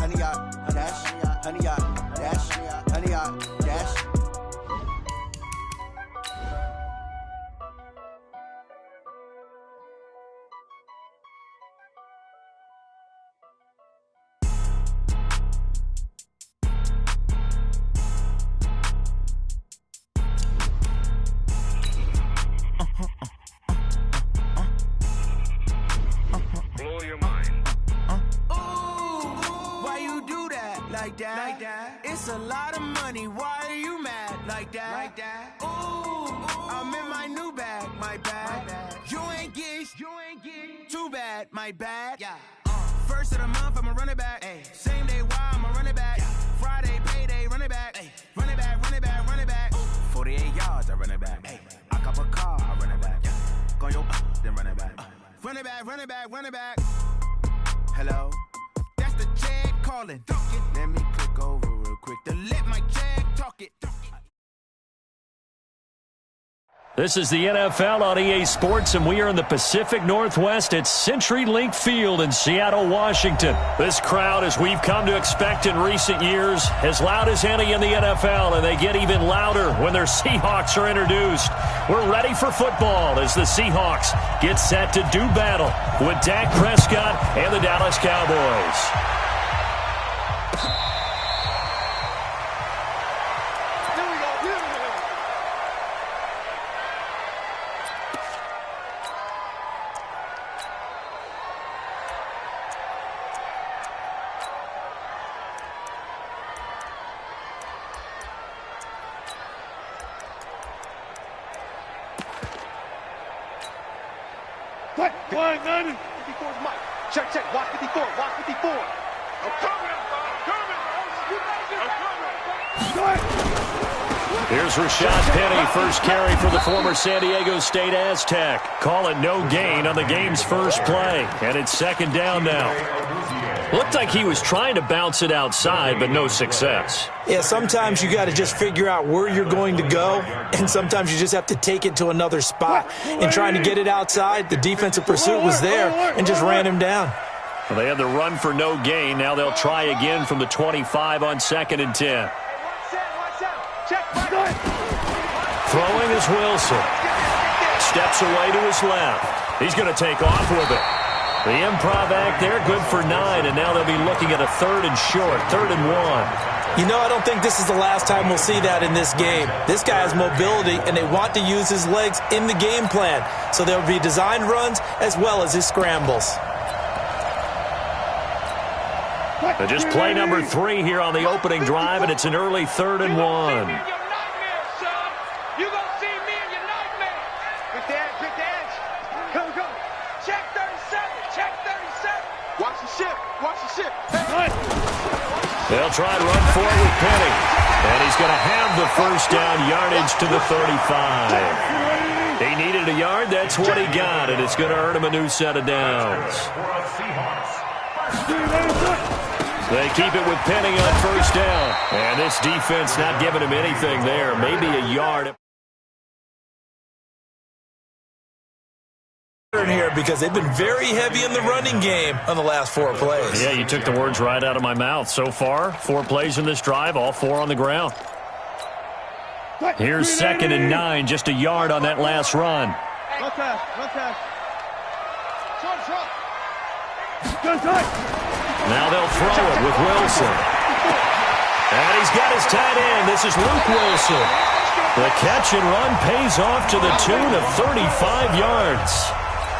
honey yacht, dash, honey yacht, dash, honey yacht, dash. Blow your mind. Why you do that like that? It's a lot of money. Why are you mad like that? Ooh, I'm in my new bag, my bad. You ain't get too bad, my bad. Yeah. First of the month, I'ma run it back. Ay. Same day, why I'ma run it back. Yeah. Friday, payday, run it back. Ay. Run it back, run it back, run it back. 48 yards, I run it back. Ay. I cop a car, I run it back. Yeah. Go yo, then run it back. Run it back, run it back, run it back. Hello? That's the check calling. Let me click over real quick to let my check talk it. This is the NFL on EA Sports, and we are in the Pacific Northwest at CenturyLink Field in Seattle, Washington. This crowd, as we've come to expect in recent years, as loud as any in the NFL, and they get even louder when their Seahawks are introduced. We're ready for football as the Seahawks get set to do battle with Dak Prescott and the Dallas Cowboys. One, 54 is Mike. Check, check. Watch 54. Watch 54. I'm coming. Here's Rashad Penny, first carry for the former San Diego State Aztec. Call it no gain on the game's first play, and it's second down now. Looked like he was trying to bounce it outside, but no success. Yeah, sometimes you got to just figure out where you're going to go, and sometimes you just have to take it to another spot. In trying to get it outside, the defensive pursuit was there and just ran him down. Well, they had the run for no gain. Now they'll try again from the 25 on 2nd and 10. Throwing is Wilson. Steps away to his left. He's going to take off with it. The improv act there, good for 9, and now they'll be looking at a 3rd and short, 3rd and 1. You know, I don't think this is the last time we'll see that in this game. This guy has mobility, and they want to use his legs in the game plan. So there will be designed runs as well as his scrambles. Just play number 3 here on the opening drive, and it's an early 3rd and 1. They'll try and run for it with Penny. And he's going to have the first down yardage to the 35. He needed a yard. That's what he got, and it's going to earn him a new set of downs. They keep it with Penny on first down. And this defense not giving him anything there. Maybe a yard. Here because they've been very heavy in the running game on the last 4 plays. Yeah, you took the words right out of my mouth. So far, 4 plays in this drive, all 4 on the ground. Here's 2nd and 9, just a yard on that last run. Now they'll throw it with Wilson. And he's got his tight end. This is Luke Wilson. The catch and run pays off to the tune of 35 yards.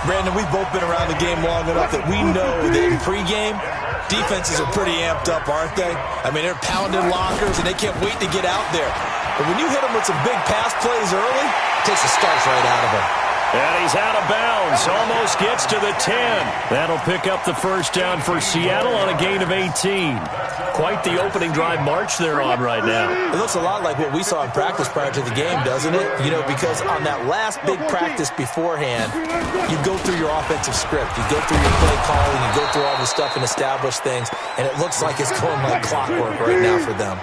Brandon, we've both been around the game long enough that we know that in pregame, defenses are pretty amped up, aren't they? I mean, they're pounding lockers, and they can't wait to get out there. But when you hit them with some big pass plays early, it takes the starch right out of them. And he's out of bounds. Almost gets to the 10. That'll pick up the first down for Seattle on a gain of 18. Quite the opening drive march they're on right now. It looks a lot like what we saw in practice prior to the game, doesn't it? You know, because on that last big practice beforehand, you go through your offensive script. You go through your play calling. You go through all the stuff and establish things. And it looks like it's going like clockwork right now for them.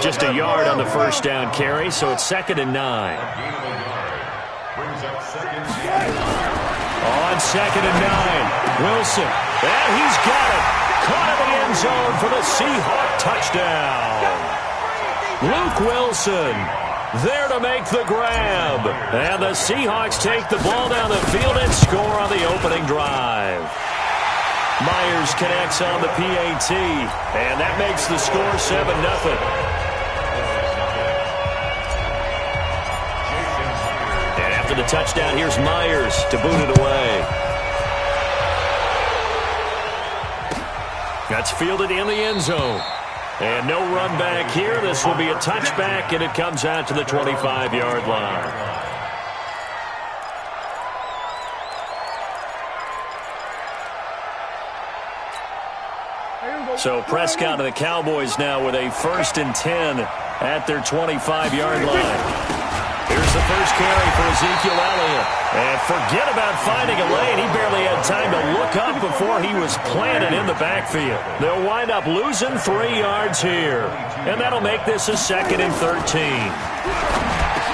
Just a yard on the first down carry, so it's 2nd and 9. On 2nd and 9, Wilson. And he's got it. Caught in the end zone for the Seahawk touchdown. Luke Wilson there to make the grab. And the Seahawks take the ball down the field and score on the opening drive. Myers connects on the PAT, and that makes the score 7-0. And after the touchdown, here's Myers to boot it away. That's fielded in the end zone. And no run back here. This will be a touchback, and it comes out to the 25-yard line. So Prescott and the Cowboys now with a 1st and 10 at their 25-yard line. Here's the first carry for Ezekiel Elliott. And forget about finding a lane. He barely had time to look up before he was planted in the backfield. They'll wind up losing 3 yards here. And that'll make this a 2nd and 13.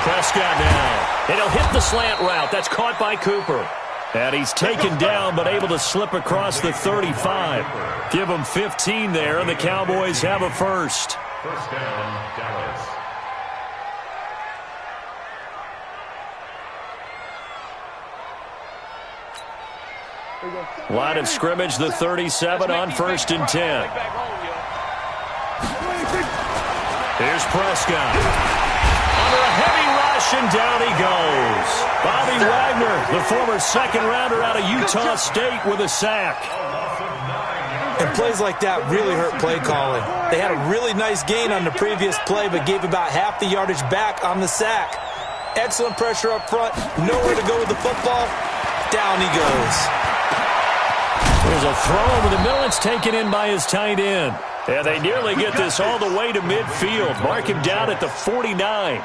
Prescott now. And he'll hit the slant route. That's caught by Cooper. And he's taken down but able to slip across the 35. Give him 15 there, and the Cowboys have a first. First down, Dallas. Line of scrimmage, the 37 on 1st and 10. Here's Prescott. Under a heavy rush, and down he goes. Bobby Wagner, the former second-rounder out of Utah State, with a sack. And plays like that really hurt play calling. They had a really nice gain on the previous play, but gave about half the yardage back on the sack. Excellent pressure up front. Nowhere to go with the football. Down he goes. There's a throw over the middle. It's taken in by his tight end. And they nearly get this all the way to midfield. Mark him down at the 49.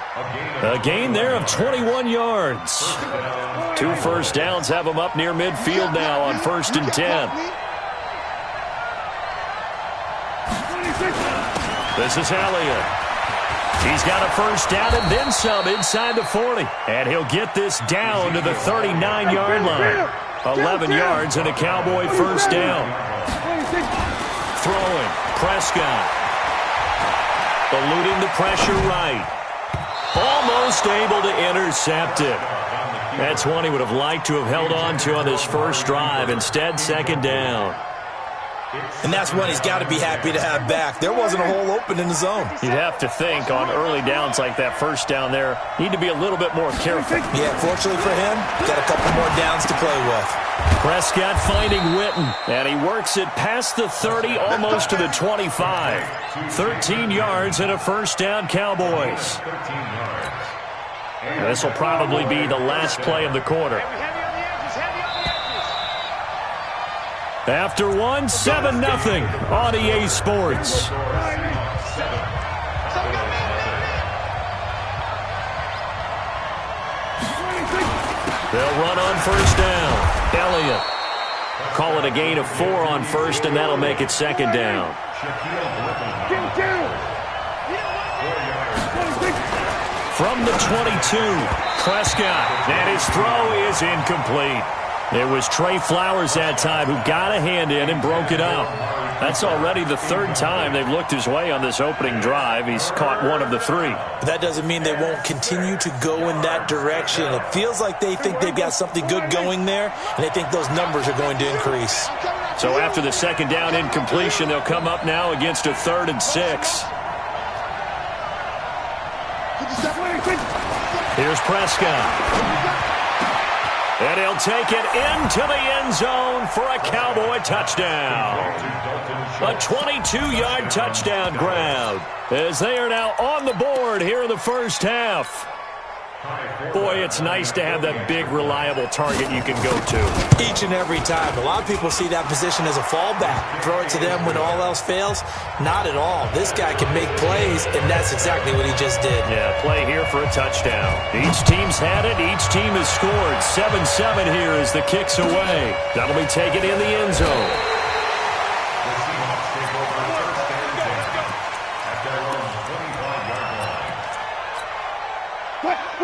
A gain there of 21 yards. 2 first downs have him up near midfield now on 1st and 10. This is Elliott. He's got a first down and then some inside the 40. And he'll get this down to the 39-yard line. 11 yards and a Cowboy first down. Throwing. Prescott. Eluding the pressure right. Almost able to intercept it. That's one he would have liked to have held on to on this first drive. Instead, 2nd down. And that's one he's got to be happy to have back. There wasn't a hole open in the zone. You'd have to think on early downs like that first down there, need to be a little bit more careful. Yeah, fortunately for him, got a couple more downs to play with. Prescott finding Witten, and he works it past the 30, almost to the 25. 13 yards and a first down, Cowboys. And this will probably be the last play of the quarter. After one, 7-0 on EA Sports. They'll run on first down. Elliott. Call it a gain of 4 on first, and that'll make it 2nd down. From the 22, Prescott, and his throw is incomplete. It was Trey Flowers that time who got a hand in and broke it up. That's already the 3rd time they've looked his way on this opening drive. He's caught 1 of the 3. That doesn't mean they won't continue to go in that direction. It feels like they think they've got something good going there, and they think those numbers are going to increase. So after the 2nd down incompletion, they'll come up now against a 3rd and 6. Here's Prescott. And he'll take it into the end zone for a Cowboy touchdown. A 22-yard touchdown grab as they are now on the board here in the first half. Boy, it's nice to have that big, reliable target you can go to. Each and every time. A lot of people see that position as a fallback. Throw it to them when all else fails. Not at all. This guy can make plays, and that's exactly what he just did. Yeah, play here for a touchdown. Each team's had it. Each team has scored. 7-7 here as the kick's away. That'll be taken in the end zone.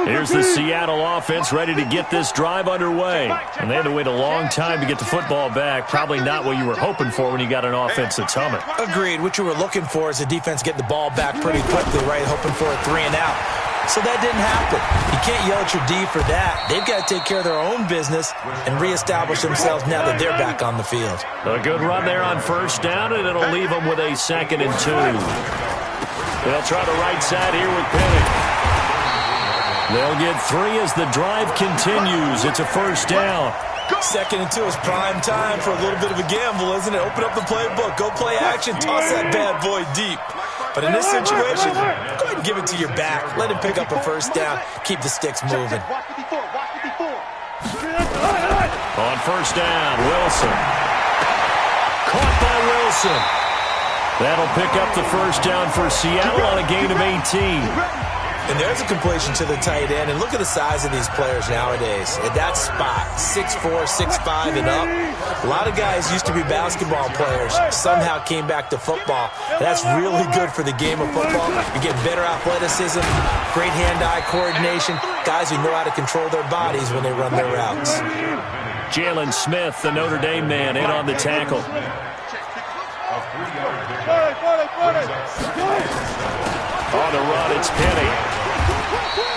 Here's the Seattle offense ready to get this drive underway. And they had to wait a long time to get the football back. Probably not what you were hoping for when you got an offense that's humming. Agreed. What you were looking for is the defense getting the ball back pretty quickly, right? Hoping for a 3 and out. So that didn't happen. You can't yell at your D for that. They've got to take care of their own business and reestablish themselves now that they're back on the field. A good run there on first down, and it'll leave them with a 2nd and 2. They'll try the right side here with Penny. They'll get 3 as the drive continues. It's a first down. 2nd and 2 is prime time for a little bit of a gamble, isn't it? Open up the playbook. Go play action. Toss that bad boy deep. But in this situation, go ahead and give it to your back. Let him pick up a first down. Keep the sticks moving. On first down, Wilson. Caught by Wilson. That'll pick up the first down for Seattle on a gain of 18. And there's a completion to the tight end. And look at the size of these players nowadays. At that spot, 6'4", 6'5", and up. A lot of guys used to be basketball players, somehow came back to football. That's really good for the game of football. You get better athleticism, great hand-eye coordination, guys who know how to control their bodies when they run their routes. Jalen Smith, the Notre Dame man, in on the tackle. On the run, it's Penny.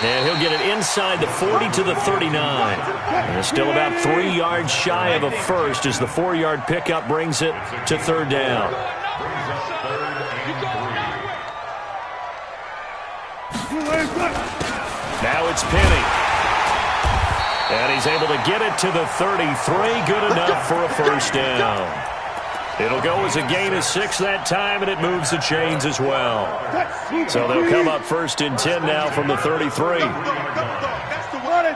And he'll get it inside the 40 to the 39. And it's still about 3 yards shy of a first as the 4-yard pickup brings it to 3rd down. Now it's Penny. And he's able to get it to the 33. Good enough for a first down. It'll go as a gain of 6 that time, and it moves the chains as well. So they'll come up 1st and 10 now from the 33. That's the one.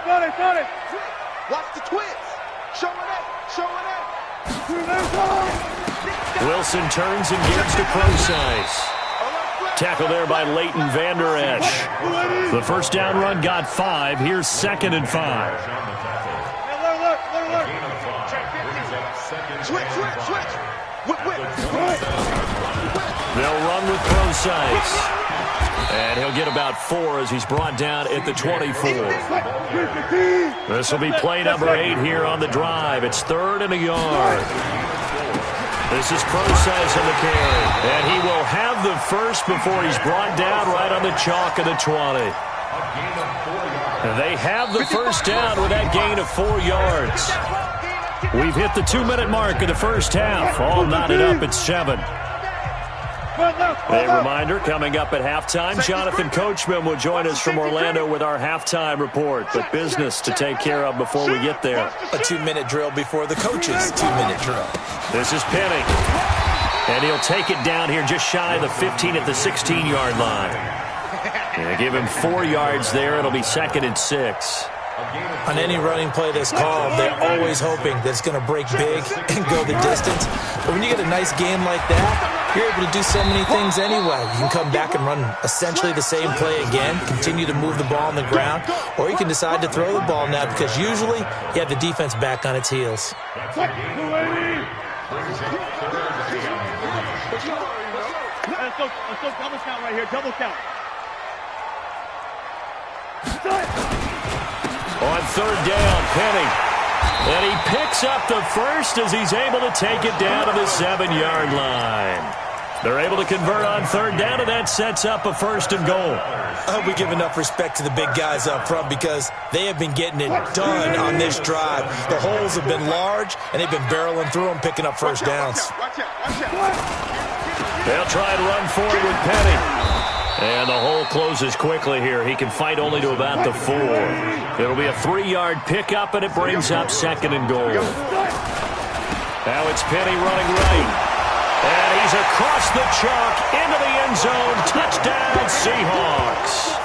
Watch the twins. Showing up. Wilson turns and gives to Procise. Tackle there by Leighton Vander Esch. The first down run got 5. Here's 2nd and 5. Switch. They'll run with Procise. And he'll get about 4 as he's brought down at the 24. This will be play number 8 here on the drive. It's 3rd and a yard. This is Procise on the carry. And he will have the first before he's brought down right on the chalk of the 20. And they have the first down with that gain of 4 yards. We've hit the 2-minute mark of the first half. All knotted up at 7. A reminder, coming up at halftime, Jonathan Coachman will join us from Orlando with our halftime report. But business to take care of before we get there. A 2-minute drill before the coach's 2-minute drill. This is Penny. And he'll take it down here just shy of the 15 at the 16-yard line. And give him 4 yards there. It'll be 2nd and 6. On any running play that's called, they're always hoping that it's going to break big and go the distance. But when you get a nice game like that, you're able to do so many things anyway. You can come back and run essentially the same play again, continue to move the ball on the ground, or you can decide to throw the ball now because usually you have the defense back on its heels. Let's go double count right here, double count. On 3rd down, Penny. And he picks up the first as he's able to take it down to the 7-yard line. They're able to convert on 3rd down, and that sets up a 1st and goal. I hope we give enough respect to the big guys up front because they have been getting it done on this drive. The holes have been large, and they've been barreling through them, picking up first downs. They'll try and run forward with Penny. And the hole closes quickly here. He can fight only to about the 4. It'll be a 3-yard pickup, and it brings up 2nd and goal. Now it's Penny running right. And he's across the chalk into the end zone. Touchdown, Seahawks.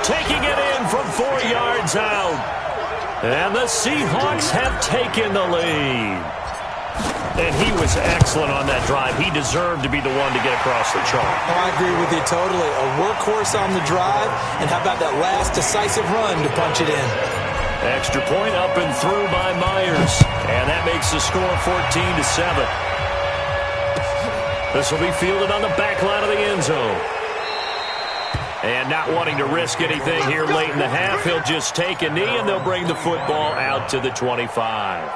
Taking it in from 4 yards out. And the Seahawks have taken the lead. And he was excellent on that drive. He deserved to be the one to get across the chalk. Oh, I agree with you totally. A workhorse on the drive, and how about that last decisive run to punch it in? Extra point up and through by Myers. And that makes the score 14-7. This will be fielded on the back line of the end zone. And not wanting to risk anything here late in the half, he'll just take a knee, and they'll bring the football out to the 25.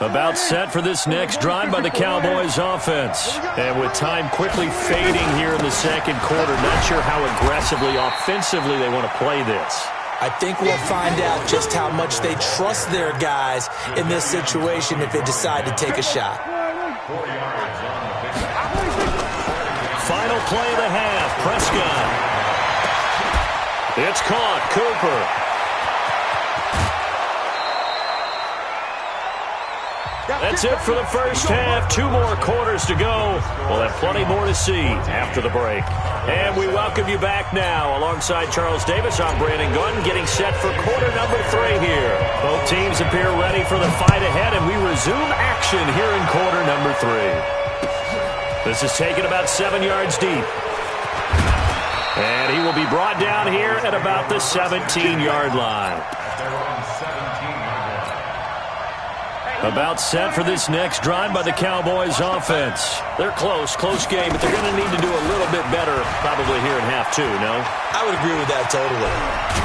About set for this next drive by the Cowboys offense. And with time quickly fading here in the second quarter, not sure how aggressively, offensively they want to play this. I think we'll find out just how much they trust their guys in this situation if they decide to take a shot. Final play of the half, Prescott. It's caught, Cooper. That's it for the first half. 2 more quarters to go. We'll have plenty more to see after the break. And we welcome you back now. Alongside Charles Davis, I'm Brandon Gunn, getting set for quarter number 3 here. Both teams appear ready for the fight ahead, and we resume action here in quarter number 3. This is taken about 7 yards deep. And he will be brought down here at about the 17-yard line. About set for this next drive by the Cowboys offense. They're close game, but they're going to need to do a little bit better probably here in half 2, no? I would agree with that totally.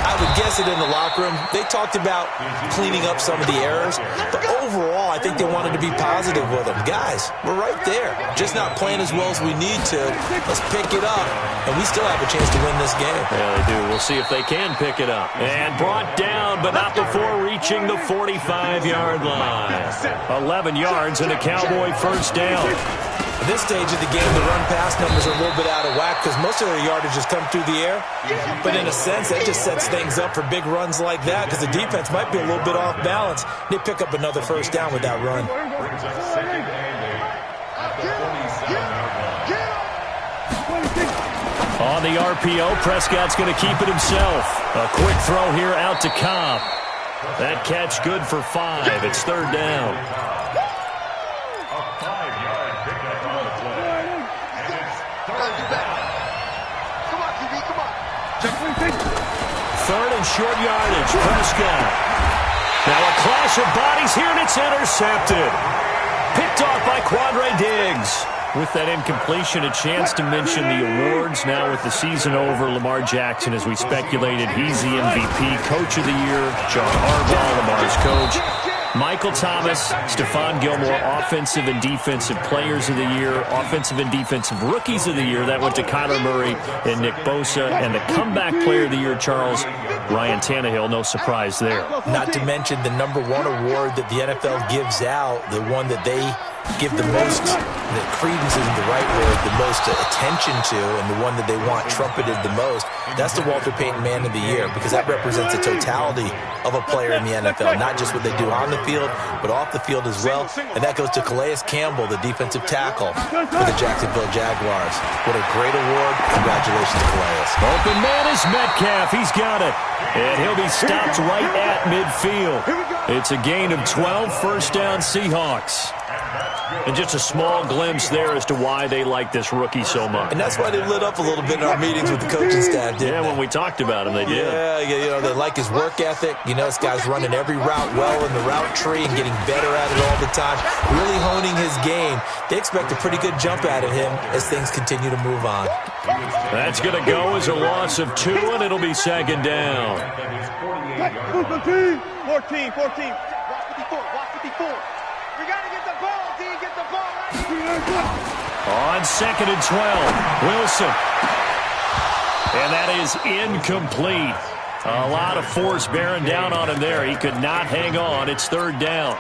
I would guess it in the locker room. They talked about cleaning up some of the errors, but overall I think they wanted to be positive with them. Guys, we're right there. Just not playing as well as we need to. Let's pick it up, and we still have a chance to win this game. Yeah, they do. We'll see if they can pick it up. And brought down, but not before reaching the 45-yard line. 11 yards and a Cowboy first down. At this stage of the game, the run-pass numbers are a little bit out of whack because most of their yardage has come through the air. But in a sense, that just sets things up for big runs like that because the defense might be a little bit off balance. They pick up another first down with that run. On the RPO, Prescott's going to keep it himself. A quick throw here out to Cobb. That catch good for 5. It's third down. A 5-yard pickup on the play. And it's Come on, QB, come on. Third and short yardage, Prescott. Now a clash of bodies here, and it's intercepted. Picked off by Quandre Diggs. With that incompletion, a chance to mention the awards. Now with the season over, Lamar Jackson, as we speculated, he's the MVP, Coach of the Year. John Harbaugh, Lamar's coach. Michael Thomas, Stephon Gilmore, Offensive and Defensive Players of the Year, Offensive and Defensive Rookies of the Year. That went to Kyler Murray and Nick Bosa. And the Comeback Player of the Year, Charles, Ryan Tannehill. No surprise there. Not to mention the #1 award that the NFL gives out, the one that they give the most, the credence isn't the right word, the most attention to, and the one that they want trumpeted the most. That's the Walter Payton Man of the Year, because that represents the totality of a player in the NFL, not just what they do on the field, but off the field as well. And that goes to Calais Campbell, the defensive tackle for the Jacksonville Jaguars. What a great award. Congratulations, Calais. Open man is Metcalf. He's got it. And he'll be stopped right at midfield. It's a gain of 12, first down Seahawks. And just a small glimpse there as to why they like this rookie so much. And that's why they lit up a little bit in our meetings with the coaching staff, didn't they? When we talked about him, they did. Yeah, you know, they like his work ethic. You know, this guy's running every route well in the route tree and getting better at it all the time, really honing his game. They expect a pretty good jump out of him as things continue to move on. That's going to go as a loss of 2, and it'll be second down. 14. Watch 54. We got to get the ball, D. Get the ball right. On second and 12, Wilson. And that is incomplete. A lot of force bearing down on him there. He could not hang on. It's third down.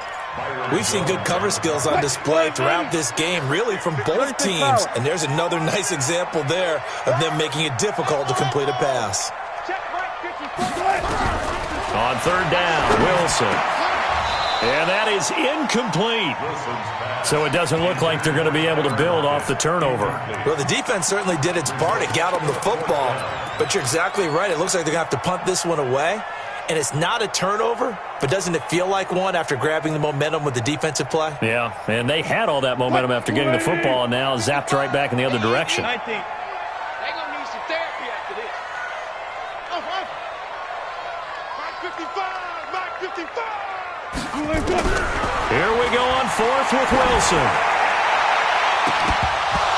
We've seen good cover skills on display throughout this game, really from both teams. And there's another nice example there of them making it difficult to complete a pass. On third down, Wilson. And that is incomplete. So it doesn't look like they're going to be able to build off the turnover. Well, the defense certainly did its part. It got them the football. But you're exactly right. It looks like they're going to have to punt this one away. And it's not a turnover, but doesn't it feel like one after grabbing the momentum with the defensive play? Yeah, and they had all that momentum after getting the football and now zapped right back in the other direction. 19. They're going to need some therapy after this. Mike 55. Here we go on fourth with Wilson.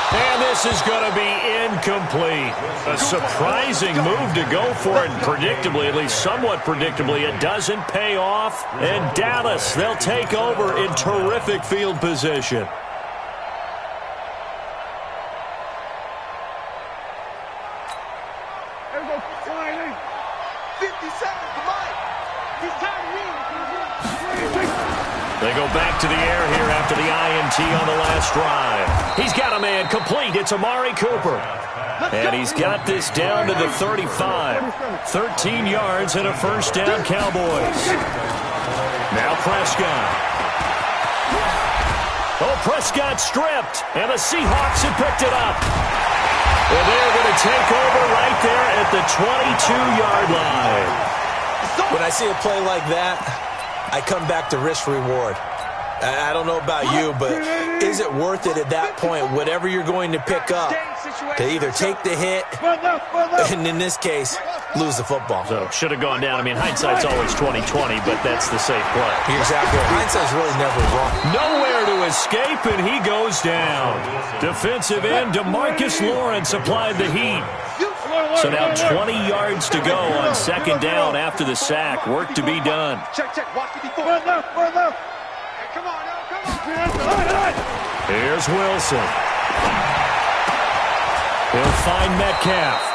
And this is going to be incomplete. A surprising move to go for it. Predictably, at least somewhat predictably, it doesn't pay off. And Dallas, they'll take over in terrific field position. They go back to the air here after the INT on the last drive. He's got a man complete. It's Amari Cooper. And he's got this down to the 35. 13 yards and a first down, Cowboys. Now Prescott. Oh, Prescott stripped. And the Seahawks have picked it up. And they're going to take over right there at the 22-yard line. When I see a play like that, I come back to risk-reward. I don't know about you, but is it worth it at that point, whatever you're going to pick up, to either take the hit, and in this case, lose the football? So, should have gone down. I mean, hindsight's always 20/20, but that's the safe play. Exactly. Hindsight's really never wrong. Nowhere to escape, and he goes down. Defensive end DeMarcus Lawrence applied the heat. So now 20 yards to go on second down after the sack. Work to be done. Check. Watch it before. Hey, come on. Here's Wilson. He'll find Metcalf.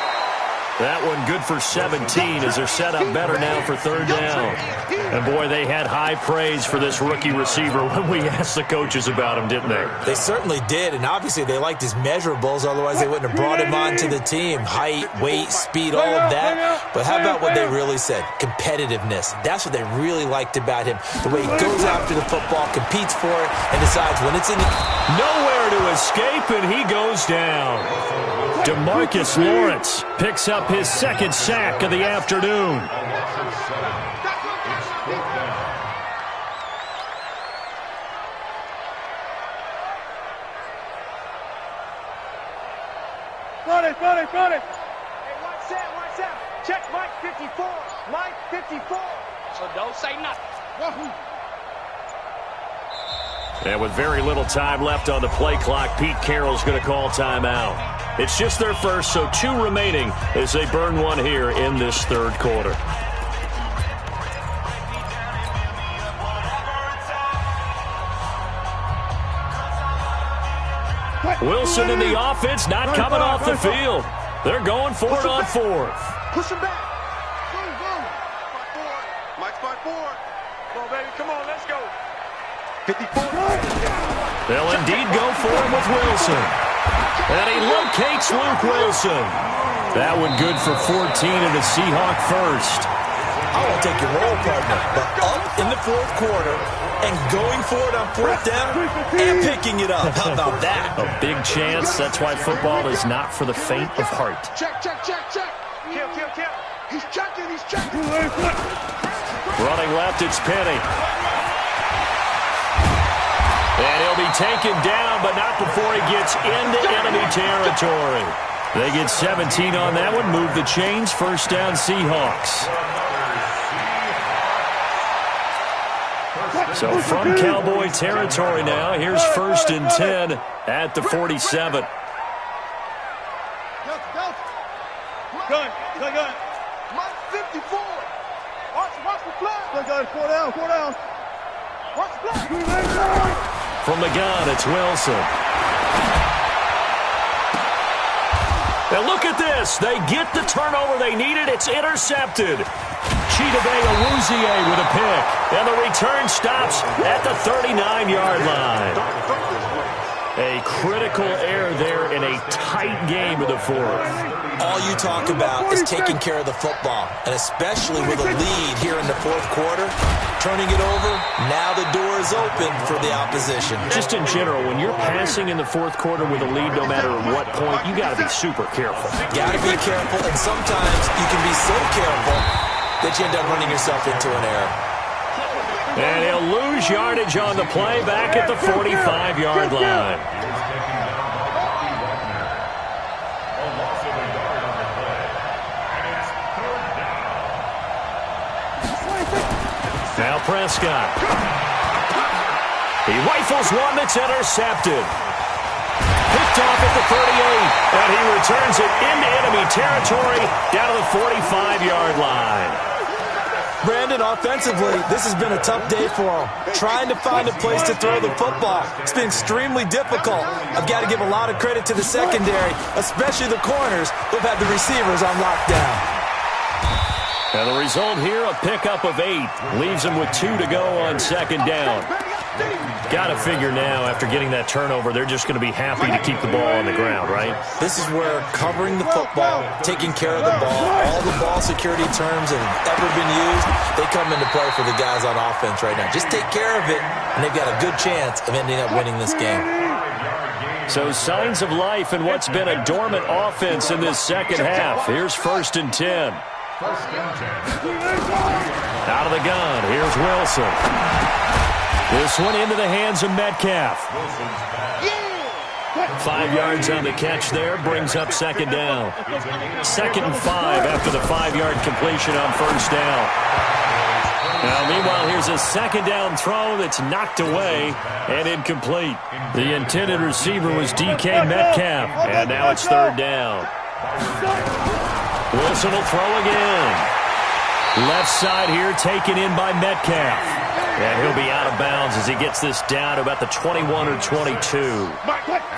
That one good for 17 as they're set up better now for third down. And, boy, they had high praise for this rookie receiver when we asked the coaches about him, didn't they? They certainly did, and obviously they liked his measurables. Otherwise, they wouldn't have brought him onto the team. Height, weight, speed, all of that. But how about what they really said? Competitiveness. That's what they really liked about him. The way he goes after the football, competes for it, and decides when it's in the... Nowhere to escape, and he goes down. DeMarcus Lawrence picks up his second sack of the afternoon. Run it. Hey, watch that. Check Mike 54. Mike 54. So don't say nothing. And with very little time left on the play clock, Pete Carroll's going to call timeout. It's just their first, so 2 remaining as they burn one here in this third quarter. Wilson in the offense, not coming off the field. They're going for it on fourth. Push him back. Mike's by 4. Come on, baby. Come on, let's go. 54. They'll indeed go for him with Wilson. And he locates Luke Wilson. That one good for 14 and a Seahawk first. I won't take your role, partner, but up in the fourth quarter and going for it on fourth down and picking it up. How about that? A big chance. That's why football is not for the faint of heart. Check. Kill. He's checking. Running left, it's Penny. And he'll be taken down, but not before he gets into enemy territory. They get 17 on that one. Move the chains. First down, Seahawks. So from Cowboy territory now, here's first and 10 at the 47. Gun. Mike 54. Watch the flag. Gun, 4 down. Watch the flag. From the gun, it's Wilson. And look at this. They get the turnover they needed. It's intercepted. Chidobe Awuzie with a pick. And the return stops at the 39-yard line. A critical error there in a tight game of the fourth. All you talk about is taking care of the football, and especially with a lead here in the fourth quarter, turning it over, now the door is open for the opposition. Just in general, when you're passing in the fourth quarter with a lead, no matter what point, you got to be super careful. Got to be careful, and sometimes you can be so careful that you end up running yourself into an error. And he'll lose yardage on the play back at the 45-yard line. Now Prescott. He rifles one that's intercepted. picked off at the 38, and he returns it into enemy territory down to the 45-yard line. Brandon, offensively, this has been a tough day for him. Trying to find a place to throw the football. It's been extremely difficult. I've got to give a lot of credit to the secondary, especially the corners who've had the receivers on lockdown. And the result here, a pickup of 8. Leaves him with 2 to go on second down. Got to figure now, after getting that turnover, they're just going to be happy to keep the ball on the ground, right? This is where covering the football, taking care of the ball, all the ball security terms that have ever been used, they come into play for the guys on offense right now. Just take care of it, and they've got a good chance of ending up winning this game. So signs of life in what's been a dormant offense in this second half. Here's 1st and 10. Out of the gun, here's Wilson. This one into the hands of Metcalf. 5 yards on the catch there, brings up second down. 2nd and 5 after the 5-yard completion on first down. Now, meanwhile, here's a second down throw that's knocked away and incomplete. The intended receiver was DK Metcalf, and now it's 3rd down. Wilson will throw again. Left side here taken in by Metcalf. And he'll be out of bounds as he gets this down to about the 21 or 22.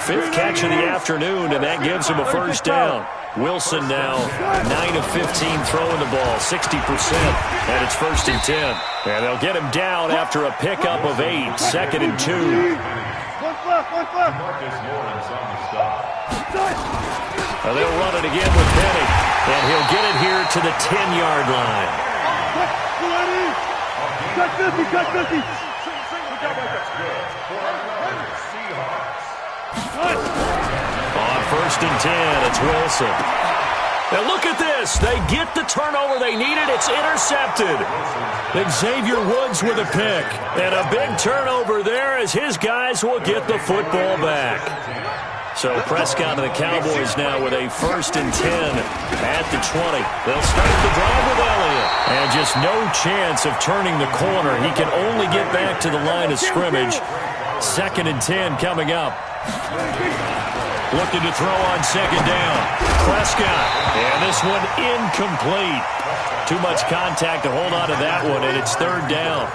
5th catch of the afternoon, and that gives him a first down. Wilson now 9 of 15 throwing the ball, 60%, and it's 1st and 10. And they'll get him down after a pickup of 8, 2nd and 2. They'll run it again with Penny, and he'll get it here to the 10-yard line. Cut 50, cut 50. On 1st and 10, it's Wilson. Now look at this. They get the turnover they needed. It's intercepted. Xavier Woods with a pick. And a big turnover there as his guys will get the football back. So Prescott and the Cowboys now with a 1st and 10 at the 20. They'll start the drive with Elliott. And just no chance of turning the corner. He can only get back to the line of scrimmage. 2nd and 10 coming up. Looking to throw on second down. Prescott. And this one incomplete. Too much contact to hold on to that one, and it's 3rd down.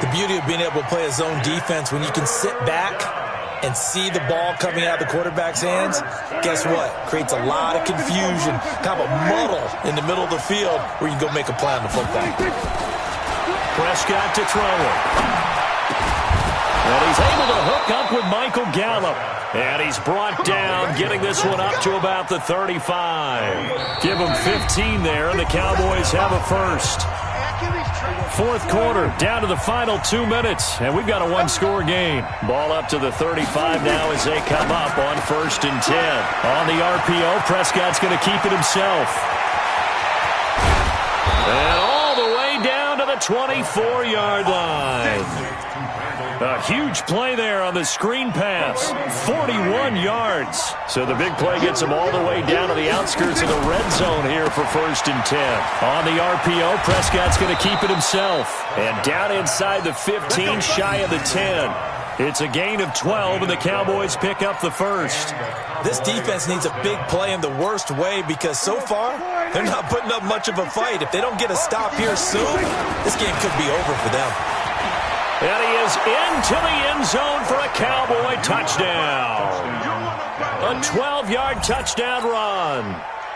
The beauty of being able to play a zone defense when you can sit back and see the ball coming out of the quarterback's hands, guess what? Creates a lot of confusion, kind of a muddle in the middle of the field where you can go make a play on the football. Prescott to throw it. And he's able to hook up with Michael Gallup. And he's brought down, getting this one up to about the 35. Give him 15 there, and the Cowboys have a first. 4th quarter, down to the final 2 minutes, and we've got a one-score game. Ball up to the 35 now as they come up on 1st and 10. On the RPO, Prescott's going to keep it himself. And all the way down to the 24-yard line. A huge play there on the screen pass. 41 yards. So the big play gets him all the way down to the outskirts of the red zone here for 1st and 10. On the RPO, Prescott's going to keep it himself. And down inside the 15, shy of the 10. It's a gain of 12, and the Cowboys pick up the first. This defense needs a big play in the worst way because so far, they're not putting up much of a fight. If they don't get a stop here soon, this game could be over for them. And he is into the end zone for a Cowboy touchdown. A 12-yard touchdown run.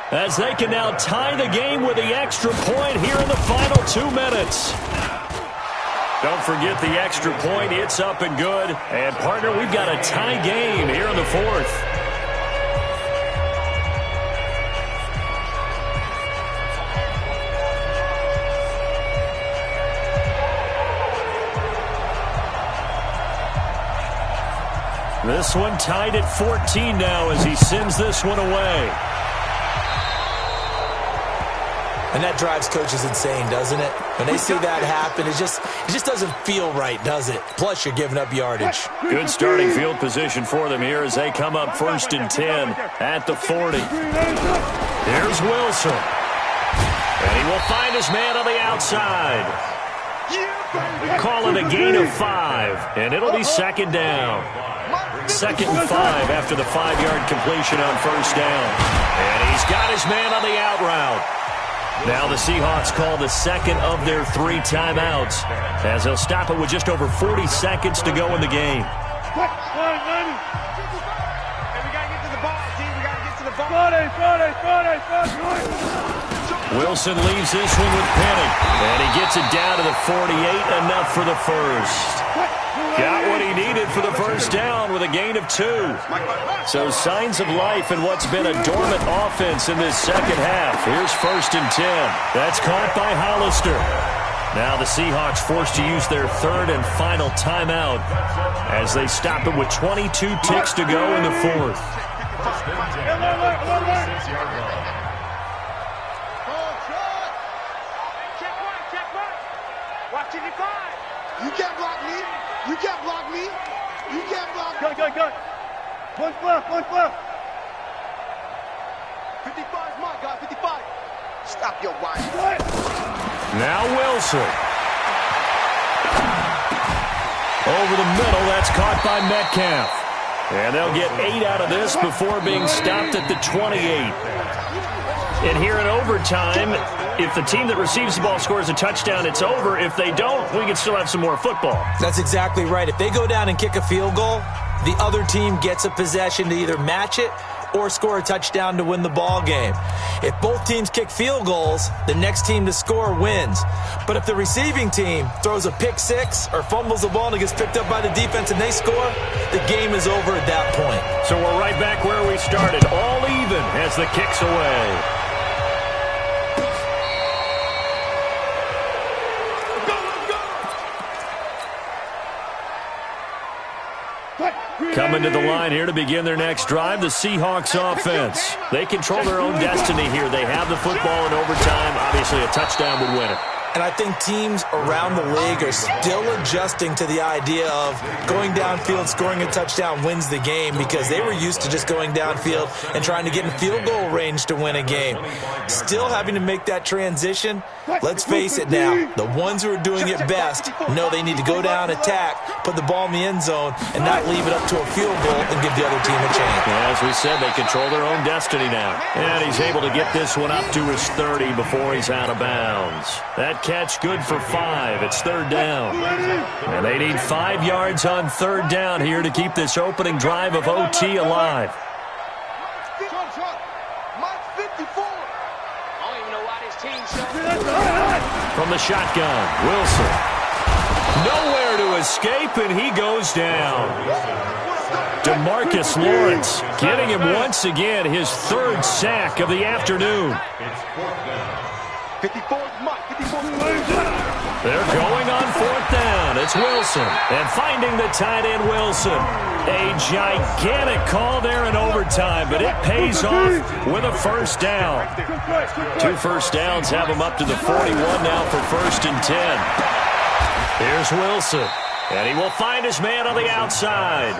As they can now tie the game with the extra point here in the final 2 minutes. Don't forget the extra point. It's up and good. And, partner, we've got a tie game here in the 4th. This one tied at 14 now as he sends this one away. And that drives coaches insane, doesn't it? When they see that happen, it just doesn't feel right, does it? Plus, you're giving up yardage. Good starting field position for them here as they come up 1st and 10 at the 40. Here's Wilson. And he will find his man on the outside. Call it a gain of 5, and it'll be 2nd down. 2nd and 5 after the 5-yard completion on first down. And he's got his man on the out route. Now the Seahawks call the second of their 3 timeouts as they'll stop it with just over 40 seconds to go in the game. Wilson leaves this one with Penny, and he gets it down to the 48, enough for the first. Got what he needed for the first down with a gain of 2. So signs of life in what's been a dormant offense in this second half. Here's 1st and 10. That's caught by Hollister. Now the Seahawks forced to use their 3rd and final timeout as they stop it with 22 ticks to go in the 4th. You can't block me. You can't block me. You can't block me. Go. One left. 55 is my guy. 55. Stop your whine. Now Wilson. Over the middle, that's caught by Metcalf. And they'll get 8 out of this before being stopped at the 28. And here in overtime, if the team that receives the ball scores a touchdown, it's over. If they don't, we can still have some more football. That's exactly right. If they go down and kick a field goal, the other team gets a possession to either match it or score a touchdown to win the ball game. If both teams kick field goals, the next team to score wins. But if the receiving team throws a pick 6 or fumbles the ball and it gets picked up by the defense and they score, the game is over at that point. So we're right back where we started, all even as the kick's away. Coming to the line here to begin their next drive, the Seahawks offense. They control their own destiny here. They have the football in overtime. Obviously, a touchdown would win it. And I think teams around the league are still adjusting to the idea of going downfield, scoring a touchdown wins the game, because they were used to just going downfield and trying to get in field goal range to win a game. Still having to make that transition. Let's face it now, the ones who are doing it best know they need to go down, attack, put the ball in the end zone, and not leave it up to a field goal and give the other team a chance. As we said, they control their own destiny now. And he's able to get this one up to his 30 before he's out of bounds. That catch good for 5. It's 3rd down. And they need 5 yards on 3rd down here to keep this opening drive of OT alive. From the shotgun, Wilson. Nowhere to escape, and he goes down. DeMarcus Lawrence getting him once again, his 3rd sack of the afternoon. 54 Mike. 54. They're going on 4th down. It's Wilson. And finding the tight end, Wilson. A gigantic call there in overtime, but it pays off with a 1st down. 2 first downs have him up to the 41 now for 1st and 10. Here's Wilson. And he will find his man on the outside.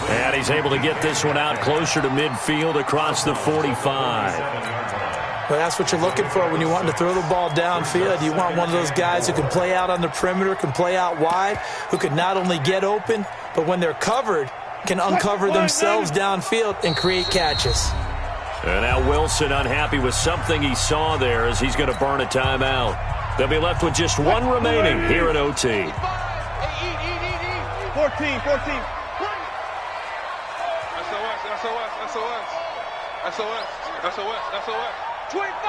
And he's able to get this one out closer to midfield across the 45. Well, that's what you're looking for when you want to throw the ball downfield. You want one of those guys who can play out on the perimeter, can play out wide, who can not only get open, but when they're covered, can uncover themselves downfield and create catches. And now Wilson unhappy with something he saw there as he's going to burn a timeout. They'll be left with just 1 remaining here at OT. 14. SOS. 25.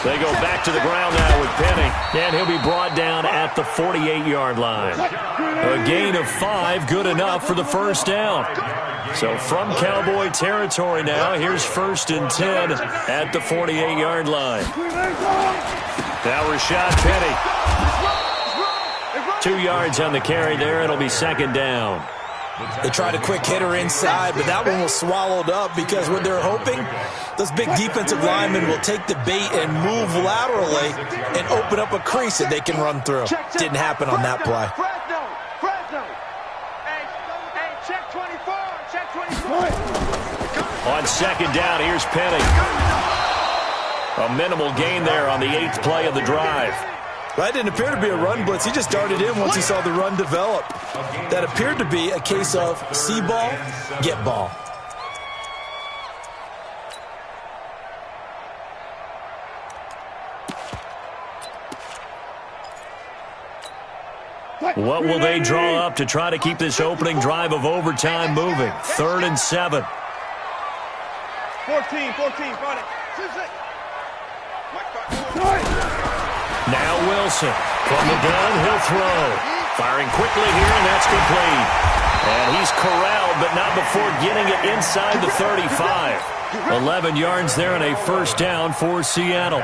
They go back to the ground now with Penny, and he'll be brought down at the 48-yard line. A gain of 5, good enough for the 1st down. So from Cowboy territory now, here's 1st and 10 at the 48-yard line. Now Rashad Penny. 2 yards on the carry there. It'll be 2nd down. They tried a quick hitter inside, but that one was swallowed up because what they're hoping, those big defensive linemen will take the bait and move laterally and open up a crease that they can run through. Didn't happen on that play. Fresno. Hey, check 24. On 2nd down, here's Penny. A minimal gain there on the 8th play of the drive. That didn't appear to be a run blitz. He just darted in once he saw the run develop. That appeared to be a case of see ball, get ball. What will they draw up to try to keep this opening drive of overtime moving? 3rd and 7. 14, got it. Now Wilson from the gun, he'll throw. Firing quickly here, and that's complete. And he's corralled, but not before getting it inside the 35. 11 yards there and a first down for Seattle.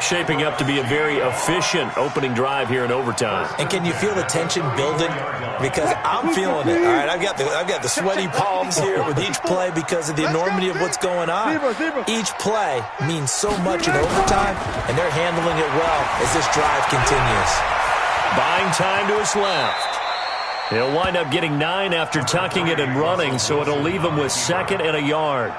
Shaping up to be a very efficient opening drive here in overtime. And can you feel the tension building? Because I'm feeling it. All right, I've got the sweaty palms here with each play because of the enormity of what's going on. Each play means so much in overtime, and they're handling it well as this drive continues. Buying time to his left. He'll wind up getting 9 after tucking it and running, so it'll leave him with 2nd and a yard.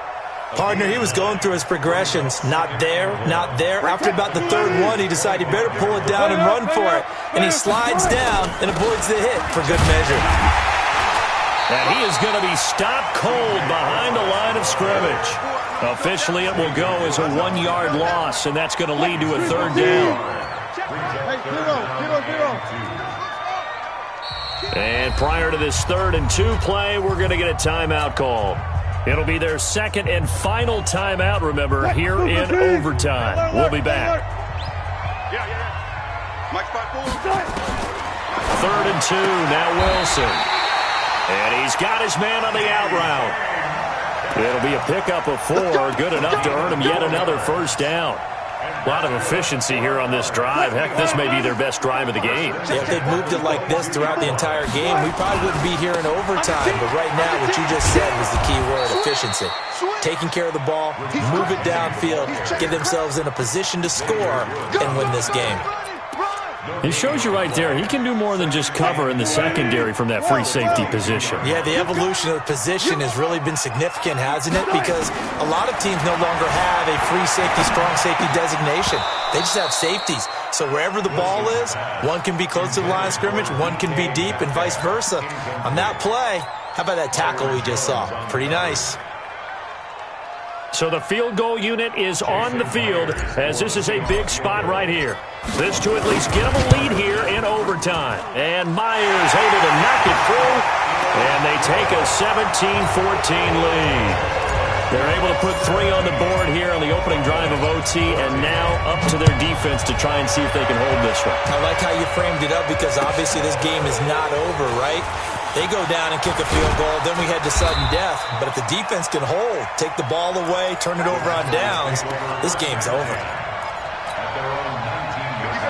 Partner, he was going through his progressions. Not there, not there. After about the 3rd one, he decided he better pull it down and run for it. And he slides down and avoids the hit for good measure. And he is going to be stopped cold behind the line of scrimmage. Officially, it will go as a 1-yard loss, and that's going to lead to a 3rd down. And prior to this 3rd and 2 play, we're going to get a timeout call. It'll be their 2nd and final timeout, remember, here in overtime. We'll be back. 3rd and 2, now Wilson. And he's got his man on the out route. It'll be a pickup of 4, good enough to earn him yet another first down. A lot of efficiency here on this drive. Heck, this may be their best drive of the game. If they'd moved it like this throughout the entire game, we probably wouldn't be here in overtime. But right now, what you just said was the key word, efficiency. Taking care of the ball, move it downfield, get themselves in a position to score, and win this game. It shows you right there, he can do more than just cover in the secondary from that free safety position. Yeah, the evolution of the position has really been significant, hasn't it? Because a lot of teams no longer have a free safety, strong safety designation. They just have safeties. So wherever the ball is, one can be close to the line of scrimmage, one can be deep, and vice versa. On that play, how about that tackle we just saw? Pretty nice. So the field goal unit is on the field as this is a big spot right here. This to at least get them a lead here in overtime. And Myers able to knock it through, and they take a 17-14 lead. They're able to put 3 on the board here on the opening drive of OT, and now up to their defense to try and see if they can hold this one. I like how you framed it up because obviously this game is not over, right? They go down and kick a field goal, then we head to sudden death. But if the defense can hold, take the ball away, turn it over on downs, this game's over.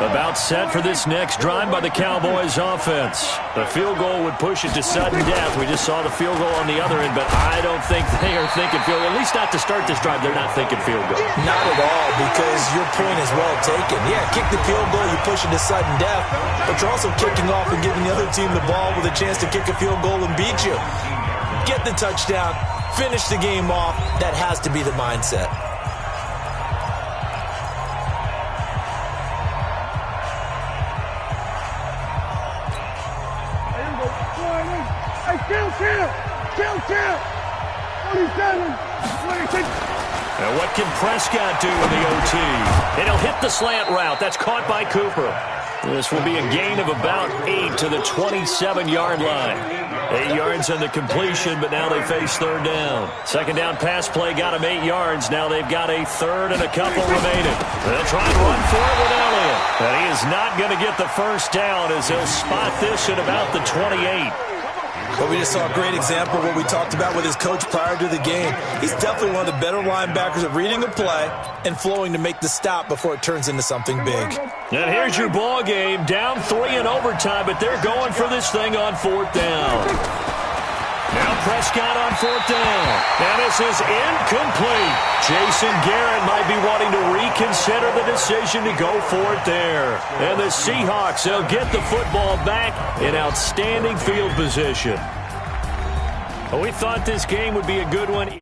About set for this next drive by the Cowboys offense. The field goal would push it to sudden death. We just saw the field goal on the other end, but I don't think they are thinking field goal. At least not to start this drive, they're not thinking field goal. Not at all, because your point is well taken. Yeah, kick the field goal, you push it to sudden death, but you're also kicking off and giving the other team the ball with a chance to kick a field goal and beat you. Get the touchdown, finish the game off. That has to be the mindset. Kill. 47, 26. And what can Prescott do in the OT? And he'll hit the slant route. That's caught by Cooper. This will be a gain of about 8 to the 27-yard line. 8 yards on the completion, but now they face 3rd down. 2nd down pass play got them 8 yards. Now they've got a 3rd and a couple remaining. They'll try and run for it with Elliott. And he is not going to get the first down as they'll spot this at about the 28. But we just saw a great example of what we talked about with his coach prior to the game. He's definitely one of the better linebackers at reading a play and flowing to make the stop before it turns into something big. And here's your ball game, down 3 in overtime, but they're going for this thing on 4th down. Now Prescott on 4th down. And this is incomplete. Jason Garrett might be wanting to reconsider the decision to go for it there. And the Seahawks, they'll get the football back in outstanding field position. Well, we thought this game would be a good one.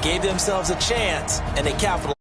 gave themselves a chance, and they capitalized.